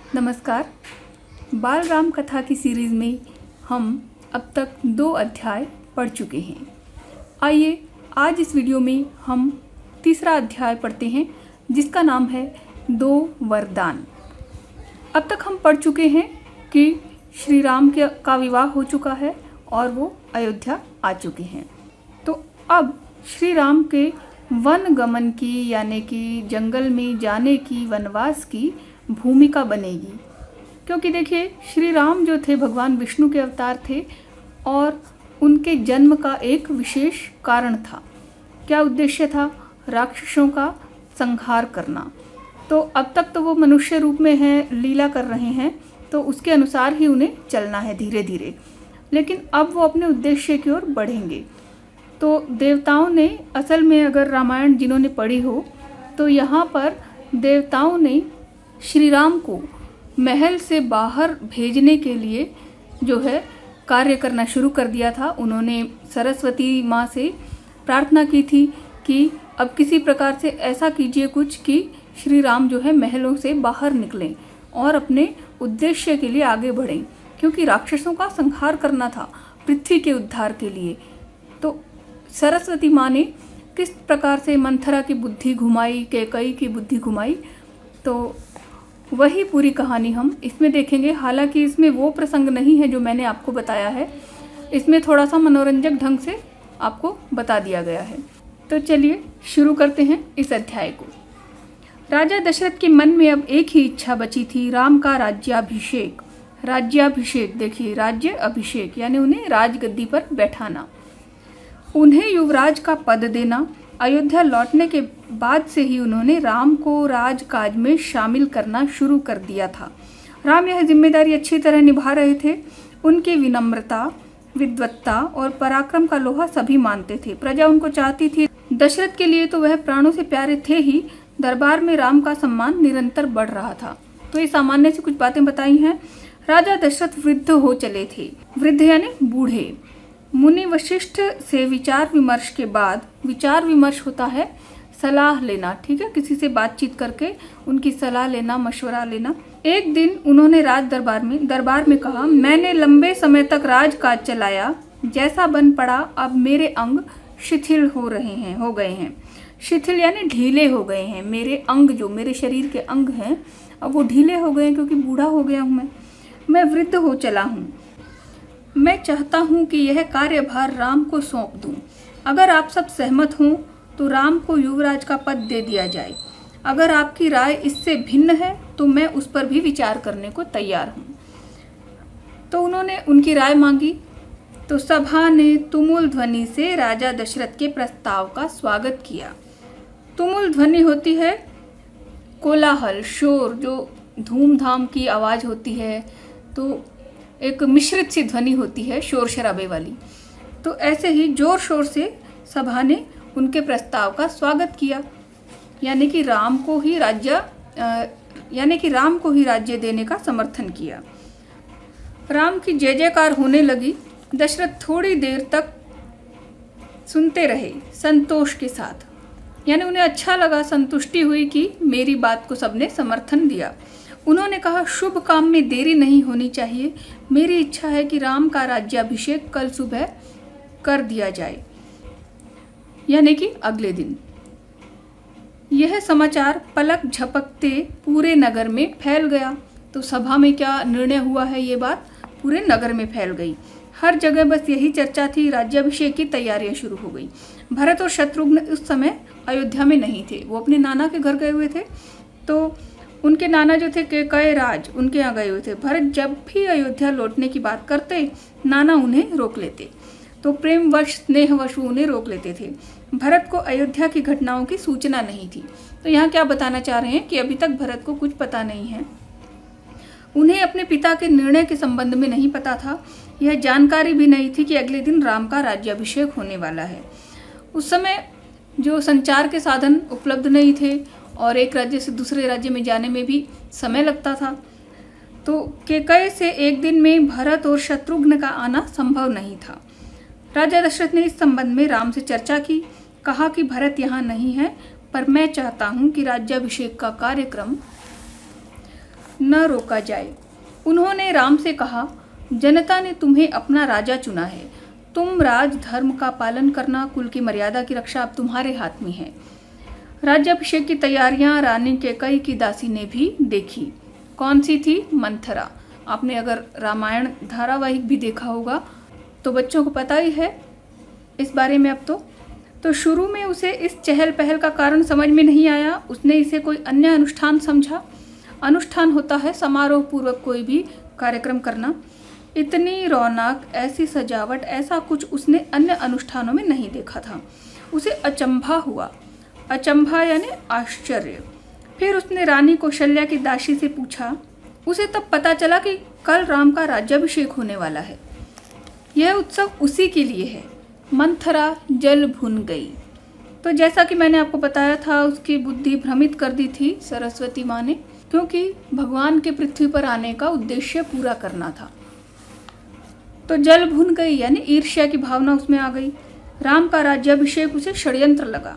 नमस्कार। बाल राम कथा की सीरीज़ में हम अब तक 2 अध्याय पढ़ चुके हैं। आइए आज इस वीडियो में हम तीसरा अध्याय पढ़ते हैं, जिसका नाम है 2 वरदान। अब तक हम पढ़ चुके हैं कि श्री राम का विवाह हो चुका है और वो अयोध्या आ चुके हैं। तो अब श्री राम के वन गमन की, यानी कि जंगल में जाने की, वनवास की भूमिका बनेगी। क्योंकि देखिए, श्री राम जो थे भगवान विष्णु के अवतार थे और उनके जन्म का एक विशेष कारण था। क्या उद्देश्य था? राक्षसों का संहार करना। तो अब तक तो वो मनुष्य रूप में हैं, लीला कर रहे हैं, तो उसके अनुसार ही उन्हें चलना है धीरे धीरे। लेकिन अब वो अपने उद्देश्य की ओर बढ़ेंगे। तो देवताओं ने, असल में अगर रामायण जिन्होंने पढ़ी हो तो यहाँ पर देवताओं ने श्री राम को महल से बाहर भेजने के लिए जो है कार्य करना शुरू कर दिया था। उन्होंने सरस्वती माँ से प्रार्थना की थी कि अब किसी प्रकार से ऐसा कीजिए कुछ कि श्री राम जो है महलों से बाहर निकलें और अपने उद्देश्य के लिए आगे बढ़ें, क्योंकि राक्षसों का संहार करना था पृथ्वी के उद्धार के लिए। तो सरस्वती माँ ने किस प्रकार से मंथरा की बुद्धि घुमाई, कैकेयी की बुद्धि घुमाई, तो वही पूरी कहानी हम इसमें देखेंगे। हालांकि इसमें वो प्रसंग नहीं है जो मैंने आपको बताया है, इसमें थोड़ा सा मनोरंजक ढंग से आपको बता दिया गया है। तो चलिए शुरू करते हैं इस अध्याय को। राजा दशरथ के मन में अब एक ही इच्छा बची थी, राम का राज्याभिषेक। राज्याभिषेक, देखिए, राज्य अभिषेक यानी उन्हें राजगद्दी पर बैठाना, उन्हें युवराज का पद देना। अयोध्या लौटने के बाद से ही उन्होंने राम को राजकाज में शामिल करना शुरू कर दिया था। राम यह जिम्मेदारी अच्छी तरह निभा रहे थे। उनकी विनम्रता, विद्वत्ता और पराक्रम का लोहा सभी मानते थे। प्रजा उनको चाहती थी। दशरथ के लिए तो वह प्राणों से प्यारे थे ही, दरबार में राम का सम्मान निरंतर बढ़ रहा था। तो ये सामान्य से कुछ बातें बताई हैं। राजा दशरथ वृद्ध हो चले थे। वृद्ध यानी बूढ़े। मुनि वशिष्ठ से विचार विमर्श के बाद, विचार विमर्श होता है सलाह लेना, ठीक है, किसी से बातचीत करके उनकी सलाह लेना, मशवरा लेना। एक दिन उन्होंने दरबार में कहा, मैंने लंबे समय तक राजकाज चलाया, जैसा बन पड़ा अब मेरे अंग शिथिल हो गए हैं। शिथिल यानी ढीले हो गए हैं। मेरे अंग, जो मेरे शरीर के अंग हैं, अब वो ढीले हो गए हैं क्योंकि बूढ़ा हो गया हूँ मैं वृद्ध हो चला हूँ। मैं चाहता हूँ कि यह कार्यभार राम को सौंप दूँ। अगर आप सब सहमत हों तो राम को युवराज का पद दे दिया जाए। अगर आपकी राय इससे भिन्न है तो मैं उस पर भी विचार करने को तैयार हूँ। तो उन्होंने उनकी राय मांगी। तो सभा ने तुमुल ध्वनि से राजा दशरथ के प्रस्ताव का स्वागत किया। तुमुल ध्वनि होती है कोलाहल, शोर, जो धूमधाम की आवाज़ होती है। तो एक मिश्रित सी ध्वनि होती है, शोर शराबे वाली। तो ऐसे ही जोर शोर से सभा ने उनके प्रस्ताव का स्वागत किया, यानी कि राम को ही राज्य देने का समर्थन किया। राम की जय जयकार होने लगी। दशरथ थोड़ी देर तक सुनते रहे संतोष के साथ, यानी उन्हें अच्छा लगा, संतुष्टि हुई कि मेरी बात को सबने समर्थन दिया। उन्होंने कहा, शुभ काम में देरी नहीं होनी चाहिए। मेरी इच्छा है कि राम का राज्याभिषेक कल सुबह कर दिया जाए, यानी कि अगले दिन। यह समाचार पलक झपकते पूरे नगर में फैल गया। तो सभा में क्या निर्णय हुआ है, ये बात पूरे नगर में फैल गई। हर जगह बस यही चर्चा थी। राज्याभिषेक की तैयारियां शुरू हो गई। भरत और शत्रुघ्न उस समय अयोध्या में नहीं थे, वो अपने नाना के घर गए हुए थे। तो उनके नाना जो थे कैकेयी राज, उनके यहाँ गए हुए थे। भरत जब भी अयोध्या लौटने की बात करते, नाना उन्हें रोक लेते। तो प्रेमवश, स्नेहवश उन्हें रोक लेते थे। भरत को अयोध्या की घटनाओं की सूचना नहीं थी। तो यहाँ क्या बताना चाह रहे हैं कि अभी तक भरत को कुछ पता नहीं है। उन्हें अपने पिता के निर्णय के संबंध में नहीं पता था। यह जानकारी भी नहीं थी कि अगले दिन राम का राज्याभिषेक होने वाला है। उस समय जो संचार के साधन उपलब्ध नहीं थे और एक राज्य से दूसरे राज्य में जाने में भी समय लगता था। तो कैकेयी से एक दिन में भरत और शत्रुघ्न का आना संभव नहीं था। राजा दशरथ ने इस संबंध में राम से चर्चा की। कहा कि भरत यहाँ नहीं है, पर मैं चाहता हूँ कि राज्याभिषेक का कार्यक्रम न रोका जाए। उन्होंने राम से कहा, जनता ने तुम्हें अपना राजा चुना है। तुम राज धर्म का पालन करना, कुल की मर्यादा की रक्षा अब तुम्हारे हाथ में है। राज्याभिषेक की तैयारियां रानी कैकेयी की दासी ने भी देखी। कौन सी थी? मंथरा। आपने अगर रामायण धारावाहिक भी देखा होगा तो बच्चों को पता ही है इस बारे में। अब तो शुरू में उसे इस चहल पहल का कारण समझ में नहीं आया। उसने इसे कोई अन्य अनुष्ठान समझा। अनुष्ठान होता है समारोह पूर्वक कोई भी कार्यक्रम करना। इतनी रौनक, ऐसी सजावट, ऐसा कुछ उसने अन्य अनुष्ठानों में नहीं देखा था। उसे अचंभा हुआ। अचंभा यानी आश्चर्य। फिर उसने रानी कौशल्या की दासी से पूछा। उसे तब पता चला कि कल राम का राज्याभिषेक होने वाला है। यह उत्सव उसी के लिए है। मंथरा जल भुन गई। तो जैसा कि मैंने आपको बताया था, उसकी बुद्धि भ्रमित कर दी थी सरस्वती माँ ने, क्योंकि भगवान के पृथ्वी पर आने का उद्देश्य पूरा करना था। तो जल भुन गई यानी ईर्ष्या की भावना उसमें आ गई। राम का राज्याभिषेक उसे षड्यंत्र लगा,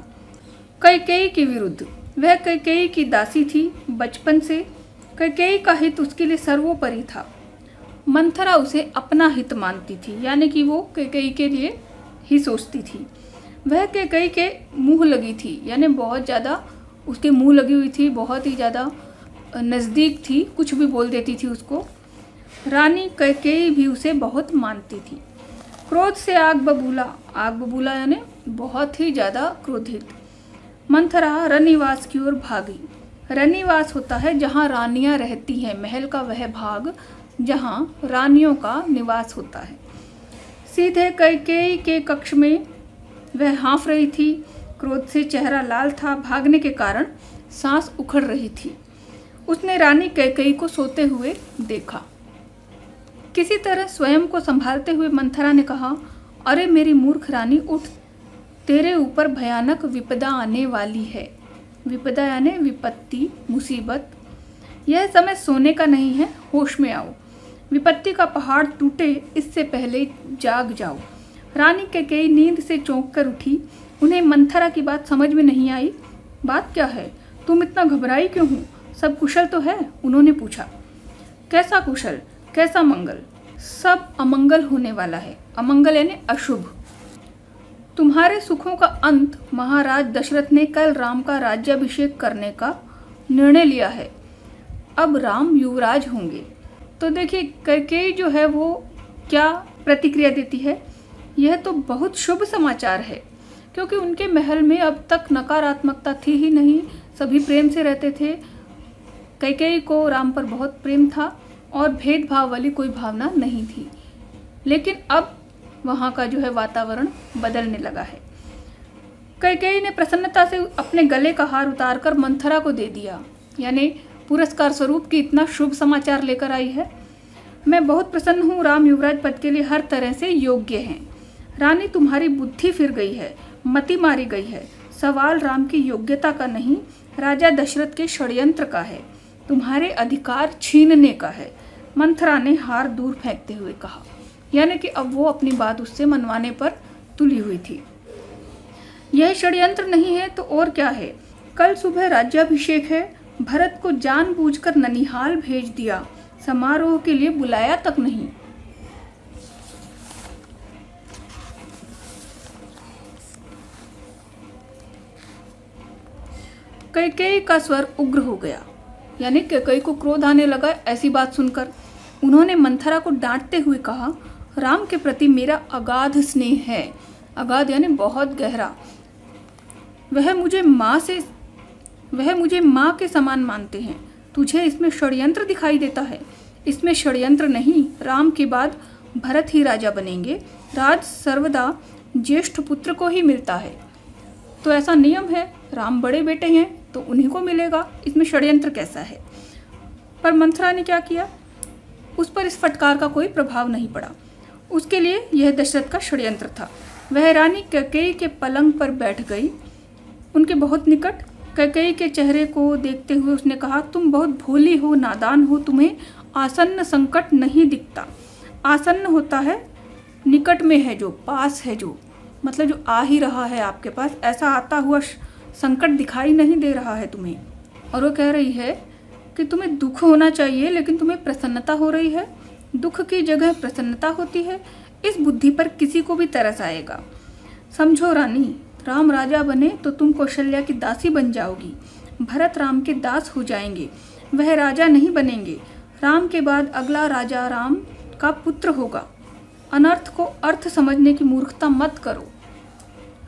कैकेयी के विरुद्ध। वह कैकेयी की दासी थी बचपन से। कैकेयी का हित उसके लिए सर्वोपरि था। मंथरा उसे अपना हित मानती थी, यानी कि वो कैकेयी के लिए ही सोचती थी। वह कैकेयी के मुँह लगी थी, यानी बहुत ज़्यादा उसके मुँह लगी हुई थी, बहुत ही ज़्यादा नज़दीक थी, कुछ भी बोल देती थी उसको। रानी कैकेयी भी उसे बहुत मानती थी। क्रोध से आग बबूला यानी बहुत ही ज़्यादा क्रोधित। मंथरा रनिवास की ओर भागी। रनिवास होता है जहाँ रानियाँ रहती हैं, महल का वह भाग जहाँ रानियों का निवास होता है। सीधे कैकेयी के कक्ष में वह हाँफ रही थी। क्रोध से चेहरा लाल था। भागने के कारण सांस उखड़ रही थी। उसने रानी कैकेयी को सोते हुए देखा। किसी तरह स्वयं को संभालते हुए मंथरा ने कहा, अरे मेरी मूर्ख रानी, उठ, तेरे ऊपर भयानक विपदा आने वाली है। विपदा यानी विपत्ति, मुसीबत। यह समय सोने का नहीं है, होश में आओ। विपत्ति का पहाड़ टूटे इससे पहले जाग जाओ। रानी कैकेयी नींद से चौंक कर उठी। उन्हें मंथरा की बात समझ में नहीं आई। बात क्या है? तुम इतना घबराई क्यों हो? सब कुशल तो है? उन्होंने पूछा। कैसा कुशल, कैसा मंगल? सब अमंगल होने वाला है। अमंगल यानी अशुभ। तुम्हारे सुखों का अंत महाराज दशरथ ने कल राम का राज्याभिषेक करने का निर्णय लिया है। अब राम युवराज होंगे। तो देखिए कैकेयी जो है वो क्या प्रतिक्रिया देती है। यह तो बहुत शुभ समाचार है, क्योंकि उनके महल में अब तक नकारात्मकता थी ही नहीं, सभी प्रेम से रहते थे। कैकेयी को राम पर बहुत प्रेम था और भेदभाव वाली कोई भावना नहीं थी। लेकिन अब वहाँ का जो है वातावरण बदलने लगा है। कैकेयी ने प्रसन्नता से अपने गले का हार उतारकर मंथरा को दे दिया, यानी पुरस्कार स्वरूप की इतना शुभ समाचार लेकर आई है। मैं बहुत प्रसन्न हूँ, राम युवराज पद के लिए हर तरह से योग्य हैं। रानी तुम्हारी बुद्धि फिर गई है, मति मारी गई है। सवाल राम की योग्यता का नहीं, राजा दशरथ के षड्यंत्र का है, तुम्हारे अधिकार छीनने का है। मंथरा ने हार दूर फेंकते हुए कहा, यानी कि अब वो अपनी बात उससे मनवाने पर तुली हुई थी। यह षड्यंत्र नहीं है तो और क्या है? कल सुबह राज्याभिषेक है। भरत को जानबूझकर ननिहाल भेज दिया, समारोह के लिए बुलाया तक नहीं। कैकेयी का स्वर उग्र हो गया, यानी कैकेयी को क्रोध आने लगा ऐसी बात सुनकर। उन्होंने मंथरा को डांटते हुए कहा, राम के प्रति मेरा अगाध स्नेह है। अगाध यानी बहुत गहरा। वह मुझे माँ के समान मानते हैं। तुझे इसमें षड्यंत्र दिखाई देता है? इसमें षड्यंत्र नहीं, राम के बाद भरत ही राजा बनेंगे। राज सर्वदा ज्येष्ठ पुत्र को ही मिलता है, तो ऐसा नियम है। राम बड़े बेटे हैं तो उन्हीं को मिलेगा, इसमें षड्यंत्र कैसा है? पर मंथरा ने क्या किया? उस पर इस फटकार का कोई प्रभाव नहीं पड़ा। उसके लिए यह दशरथ का षड्यंत्र था। वह रानी कैकेयी के पलंग पर बैठ गई, उनके बहुत निकट। कैकेयी के चेहरे को देखते हुए उसने कहा, तुम बहुत भोली हो, नादान हो, तुम्हें आसन्न संकट नहीं दिखता। आसन्न होता है निकट में है, जो पास है, जो मतलब जो आ ही रहा है आपके पास, ऐसा आता हुआ संकट दिखाई नहीं दे रहा है तुम्हें। और वो कह रही है कि तुम्हें दुख होना चाहिए, लेकिन तुम्हें प्रसन्नता हो रही है। दुख की जगह प्रसन्नता होती है। इस बुद्धि पर किसी को भी तरस आएगा। समझो रानी, राम राजा बने तो तुम कौशल्या की दासी बन जाओगी। भरत राम के दास हो जाएंगे, वह राजा नहीं बनेंगे। राम के बाद अगला राजा राम का पुत्र होगा। अनर्थ को अर्थ समझने की मूर्खता मत करो।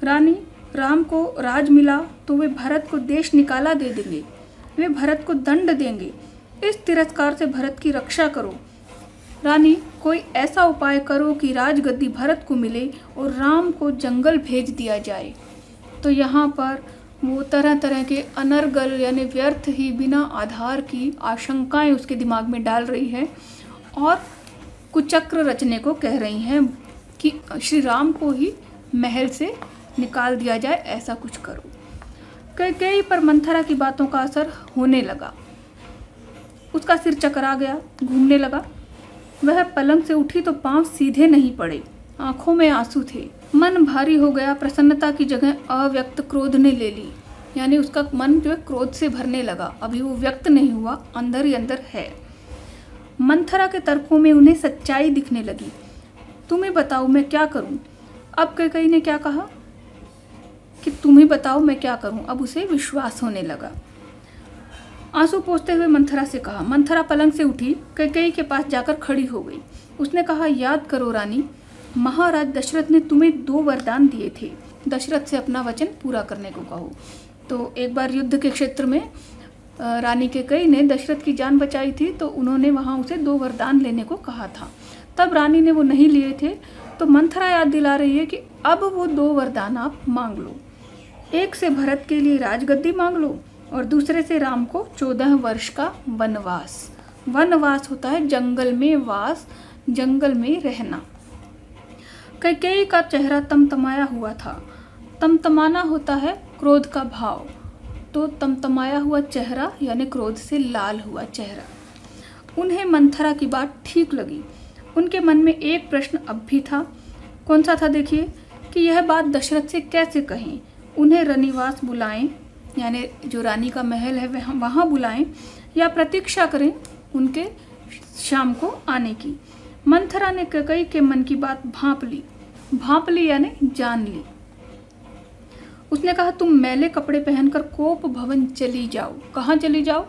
रानी, राम को राज मिला तो वे भरत को देश निकाला दे देंगे, वे भरत को दंड देंगे। इस तिरस्कार से भरत की रक्षा करो। रानी, कोई ऐसा उपाय करो कि राजगद्दी भरत को मिले और राम को जंगल भेज दिया जाए। तो यहाँ पर वो तरह तरह के अनर्गल यानी व्यर्थ ही बिना आधार की आशंकाएं उसके दिमाग में डाल रही है और कुचक्र रचने को कह रही हैं कि श्री राम को ही महल से निकाल दिया जाए, ऐसा कुछ करो। कैकेयी पर मंथरा की बातों का असर होने लगा। उसका सिर चकरा गया, घूमने लगा। वह पलंग से उठी तो पांव सीधे नहीं पड़े, आंखों में आंसू थे। मन भारी हो गया। प्रसन्नता की जगह अव्यक्त क्रोध ने ले ली, यानी उसका मन जो है क्रोध से भरने लगा। अभी वो व्यक्त नहीं हुआ, अंदर ही अंदर है। मंथरा के तर्कों में उन्हें सच्चाई दिखने लगी। तुम्हें बताओ मैं क्या करूं? अब कैकेयी ने क्या कहा कि तुम्हें बताओ मैं क्या करूं? अब उसे विश्वास होने लगा। आंसू पोंछते हुए मंथरा से कहा। मंथरा पलंग से उठी, कैकेयी के पास जाकर खड़ी हो गई। उसने कहा, याद करो रानी, महाराज दशरथ ने तुम्हें 2 वरदान दिए थे। दशरथ से अपना वचन पूरा करने को कहो। तो एक बार युद्ध के क्षेत्र में रानी कैकेयी ने दशरथ की जान बचाई थी, तो उन्होंने वहाँ उसे 2 वरदान लेने को कहा था। तब रानी ने वो नहीं लिए थे। तो मंथरा याद दिला रही है कि अब वो 2 वरदान आप मांग लो। एक से भरत के लिए राजगद्दी मांग लो और दूसरे से राम को 14 वर्ष का वनवास। वनवास होता है जंगल में वास, जंगल में रहना। कैकेयी का चेहरा तमतमाया हुआ था। तमतमाना होता है क्रोध का भाव, तो तमतमाया हुआ चेहरा यानी क्रोध से लाल हुआ चेहरा। उन्हें मंथरा की बात ठीक लगी। उनके मन में एक प्रश्न अब भी था। कौन सा था? देखिए कि यह बात दशरथ से कैसे कहें। उन्हें रनिवास बुलाएं, यानी जो रानी का महल है वहाँ बुलाएं, या प्रतीक्षा करें उनके शाम को आने की। मंथरा ने कैकेयी के मन की बात भांप ली यानी जान ली। उसने कहा, तुम मैले कपड़े पहनकर कोप भवन चली जाओ। कहाँ चली जाओ?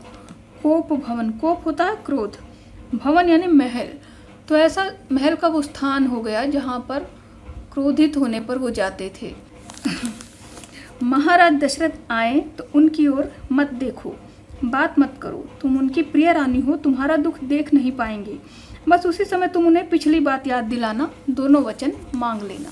कोप भवन। कोप होता है क्रोध, भवन यानी महल। तो ऐसा महल का वो स्थान हो गया जहाँ पर क्रोधित होने पर वो जाते थे। महाराज दशरथ आए तो उनकी ओर मत देखो, बात मत करो। तुम उनकी प्रिय रानी हो, तुम्हारा दुख देख नहीं पाएंगे। बस उसी समय तुम उन्हें पिछली बात याद दिलाना, दोनों वचन मांग लेना।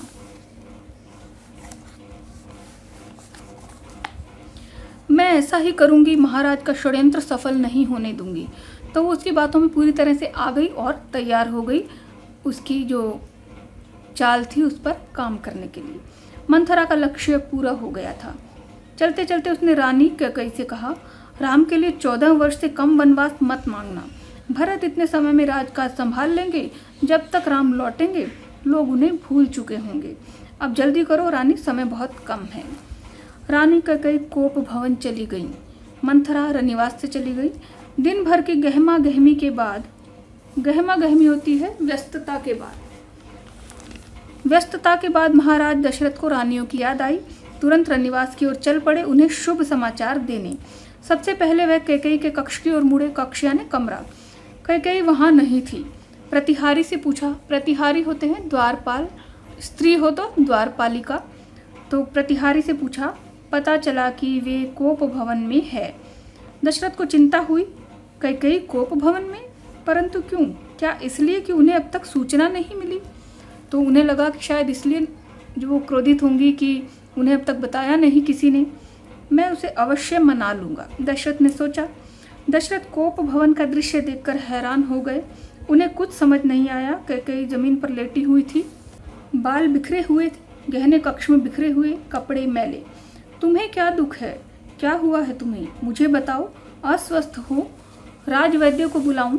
मैं ऐसा ही करूंगी, महाराज का षड्यंत्र सफल नहीं होने दूंगी। तो वो उसकी बातों में पूरी तरह से आ गई और तैयार हो गई उसकी जो चाल थी उस पर काम करने के लिए। मंथरा का लक्ष्य पूरा हो गया था। चलते चलते उसने रानी कैकेयी से कहा, राम के लिए 14 वर्ष से कम वनवास मत मांगना। भरत इतने समय में राजकाज संभाल लेंगे। जब तक राम लौटेंगे लोग उन्हें भूल चुके होंगे। अब जल्दी करो रानी, समय बहुत कम है। रानी कैकेयी कोप भवन चली गई। मंथरा रनिवास से चली गई। दिन भर की गहमा गहमी के बाद, गहमा गहमी होती है व्यस्तता के बाद, व्यस्तता के बाद महाराज दशरथ को रानियों की याद आई। तुरंत रनिवास की ओर चल पड़े उन्हें शुभ समाचार देने। सबसे पहले वह कैकेयी के कक्ष की ओर मुड़े। कक्ष यानी कमरा। कैकेयी वहाँ नहीं थी। प्रतिहारी से पूछा। प्रतिहारी होते हैं द्वारपाल, स्त्री हो तो द्वारपालिका। तो प्रतिहारी से पूछा। पता चला कि वे कोप भवन में है। दशरथ को चिंता हुई, कैकेयी कोप भवन में, परंतु क्यों? क्या इसलिए कि उन्हें अब तक सूचना नहीं मिली? तो उन्हें लगा कि शायद इसलिए जो वो क्रोधित होंगी कि उन्हें अब तक बताया नहीं किसी ने। मैं उसे अवश्य मना लूँगा, दशरथ ने सोचा। दशरथ कोप भवन का दृश्य देखकर हैरान हो गए। उन्हें कुछ समझ नहीं आया। कैकेयी जमीन पर लेटी हुई थी, बाल बिखरे हुए थे, गहने कक्ष में बिखरे हुए, कपड़े मैले। तुम्हें क्या दुख है? क्या हुआ है तुम्हें? मुझे बताओ। अस्वस्थ हो? राजवैद्य को बुलाऊं?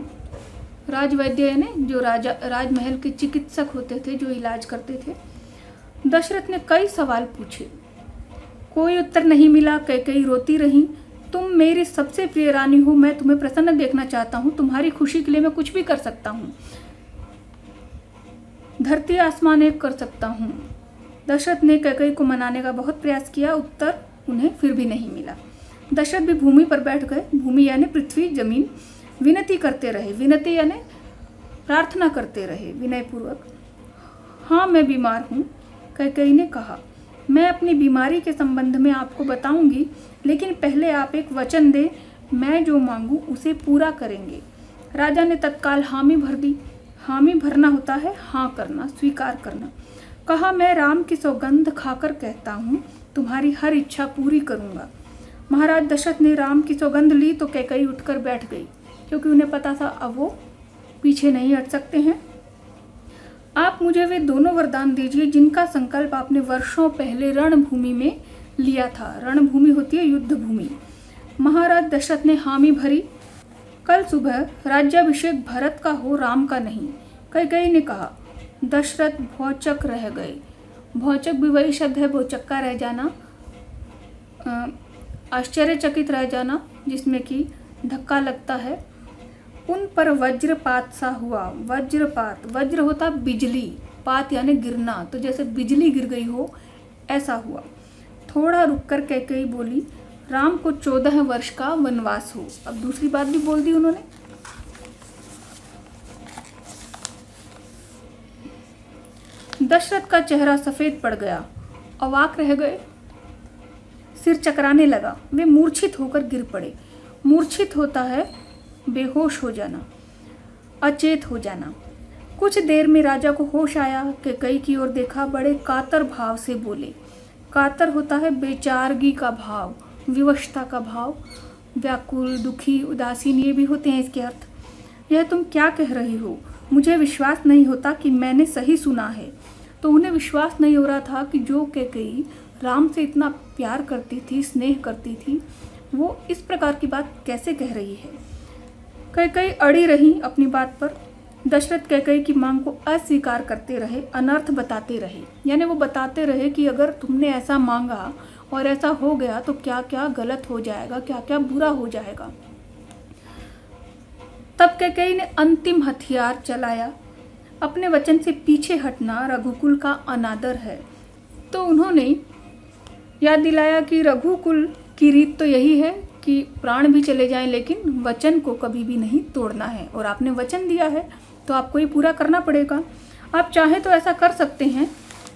राजवैद्य यानी जो राजमहल के चिकित्सक होते थे, जो इलाज करते थे। दशरथ ने कई सवाल पूछे, कोई उत्तर नहीं मिला। कैकेयी रोती रही। तुम मेरी सबसे प्रिय रानी हो, मैं तुम्हें प्रसन्न देखना चाहता हूँ, तुम्हारी खुशी के लिए मैं कुछ भी कर सकता हूँ, धरती आसमान एक कर सकता हूँ। दशरथ ने कैकेयी को मनाने का बहुत प्रयास किया, उत्तर उन्हें फिर भी नहीं मिला। दशरथ भी भूमि पर बैठ गए। भूमि यानी पृथ्वी, जमीन, विनती करते रहे। विनती यानी प्रार्थना करते रहे विनयपूर्वक। हाँ, मैं बीमार हूँ, कैकेयी ने कहा। मैं अपनी बीमारी के संबंध में आपको बताऊंगी, लेकिन पहले आप एक वचन दें, मैं जो मांगूं उसे पूरा करेंगे। राजा ने तत्काल हामी भर दी। हामी भरना होता है हाँ करना, स्वीकार करना। कहा, मैं राम की सौगंध खाकर कहता हूँ, तुम्हारी हर इच्छा पूरी करूँगा। महाराज दशरथ ने राम की सौगंध ली तो कैकेयी उठकर बैठ गई, क्योंकि उन्हें पता था अब वो पीछे नहीं हट सकते हैं। आप मुझे वे दोनों वरदान दीजिए जिनका संकल्प आपने वर्षों पहले रणभूमि में लिया था। रणभूमि होती है युद्ध भूमि। महाराज दशरथ ने हामी भरी। कल सुबह राज्याभिषेक भरत का हो, राम का नहीं, कैकेयी ने कहा। दशरथ भौचक रह गए। भौचक भी वही शब्द है, भौचक्का रह जाना, आश्चर्यचकित रह जाना, जिसमें कि धक्का लगता है। उन पर वज्रपात सा हुआ। वज्रपात, वज्र होता बिजली, पात यानी गिरना, तो जैसे बिजली गिर गई हो ऐसा हुआ। थोड़ा रुककर कैकेयी बोली, राम को 14 वर्ष का वनवास हो। अब दूसरी बात भी बोल दी उन्होंने। दशरथ का चेहरा सफेद पड़ गया, अवाक रह गए, सिर चकराने लगा। वे मूर्छित होकर गिर पड़े। मूर्छित होता है बेहोश हो जाना, अचेत हो जाना। कुछ देर में राजा को होश आया। कैकेयी की ओर देखा, बड़े कातर भाव से बोले। कातर होता है बेचारगी का भाव, विवशता का भाव, व्याकुल, दुखी, उदासीन, ये भी होते हैं इसके अर्थ। यह तुम क्या कह रही हो? मुझे विश्वास नहीं होता कि मैंने सही सुना है। तो उन्हें विश्वास नहीं हो रहा था कि जो कैकेयी राम से इतना प्यार करती थी, स्नेह करती थी, वो इस प्रकार की बात कैसे कह रही है। कैकेयी अड़ी रही अपनी बात पर। दशरथ कैकेयी की मांग को अस्वीकार करते रहे, अनर्थ बताते रहे। यानी वो बताते रहे कि अगर तुमने ऐसा मांगा और ऐसा हो गया तो क्या क्या गलत हो जाएगा, क्या क्या बुरा हो जाएगा। तब कैकेयी ने अंतिम हथियार चलाया। अपने वचन से पीछे हटना रघुकुल का अनादर है। तो उन्होंने याद दिलाया कि रघुकुल की रीत तो यही है कि प्राण भी चले जाएं, लेकिन वचन को कभी भी नहीं तोड़ना है। और आपने वचन दिया है तो आपको ये पूरा करना पड़ेगा। आप चाहें तो ऐसा कर सकते हैं,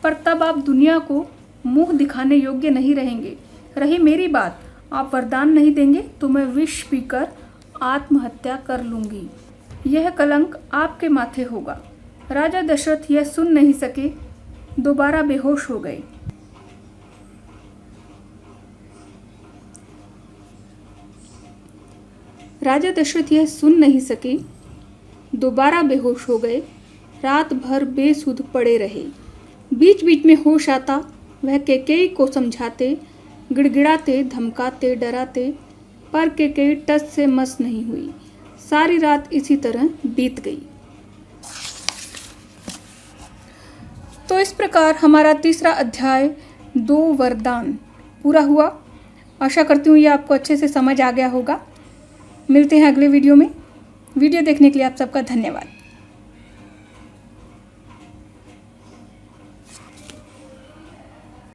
पर तब आप दुनिया को मुंह दिखाने योग्य नहीं रहेंगे। रही मेरी बात, आप वरदान नहीं देंगे तो मैं विष पीकर आत्महत्या कर लूँगी। यह कलंक आपके माथे होगा। राजा दशरथ यह सुन नहीं सके, दोबारा बेहोश हो गए। राजा दशरथ यह सुन नहीं सके, दोबारा बेहोश हो गए। रात भर बेसुध पड़े रहे। बीच बीच में होश आता, वह कैकेयी को समझाते, गिड़गिड़ाते, धमकाते, डराते, पर कैकेयी टस से मस नहीं हुई। सारी रात इसी तरह बीत गई। तो इस प्रकार हमारा तीसरा अध्याय 2 वरदान पूरा हुआ। आशा करती हूँ ये आपको अच्छे से समझ आ गया होगा। मिलते हैं अगले वीडियो में। वीडियो देखने के लिए आप सबका धन्यवाद।